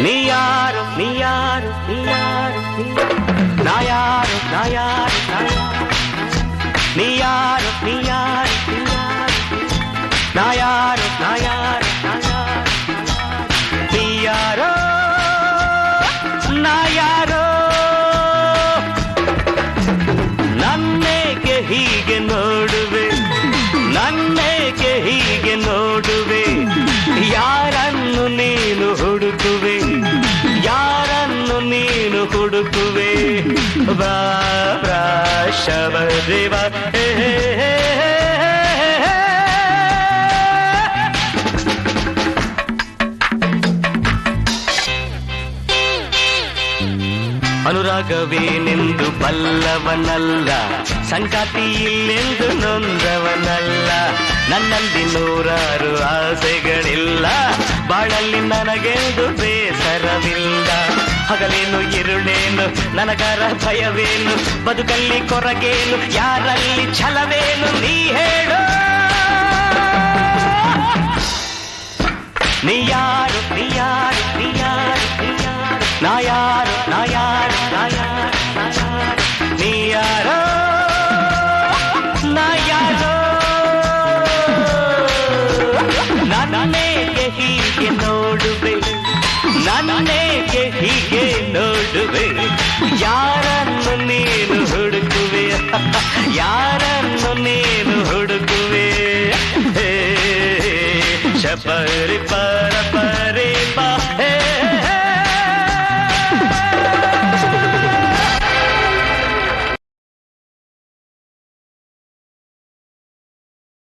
ನೀಯಾರು ನೀಯಾರು ನೀಯಾರು ನಾಯಾರು ನಾಯಾರು ನೀಯಾರು ನೀಯಾರು ನಾಯಾರು ನಾಯಾರು ನೀಯಾರೋ ನಾಯಾರೋ ನನ್ನೇಕೆ ಹೀಗೆ ನೋಡುವೆ ನನ್ನೇಕೆ ಹೀಗೆ ನೋಡುವೆ ಯಾರನ್ನು ನೀನು ಹುಡುಕುವೆ ಯಾರನ್ನು ನೀನು ಹುಡುಕುವೆ ಬಾಬ್ರಾ ಶಬದೇವ ಅನುರಾಗವೇನೆಂದು ಬಲ್ಲವನಲ್ಲ ಸಂಗಾತಿ ಇಲ್ಲೆಂದು ನೊಂದವನಲ್ಲ ನನ್ನಲ್ಲಿ ನೂರಾರು ಆಸೆಗಳಿಲ್ಲ ಬಾಳಲ್ಲಿ ನನಗೆಂದು ಬೇಸರವಿಲ್ಲ ಹಗಲೇನು ಇರುಳೇನು ನನಗರ ಭಯವೇನು ಬದುಕಲ್ಲಿ ಕೊರಗೇನು ಯಾರಲ್ಲಿ ಛಲವೇನು ನೀ ಹೇಳು ನೀಯಾರು ನೀಯಾರು ನೀಯಾರು ನಾಯಾರು ನಾಯಾರು ನಾಯಾರು ನೀಯಾರೋ ನಾಯಾರೋ ನನ್ನೇಕೆ ಹೀಗೆ ನೋಡುವೆ ನನ್ನೇಕೆ ಹೀಗೆ ನೋಡುವೆ ಯಾರನ್ನು ನೀನು ಹುಡುಕುವೆ ಯಾರನ್ನು ನೀನು ಹುಡುಕುವೆ ಶಬರಿ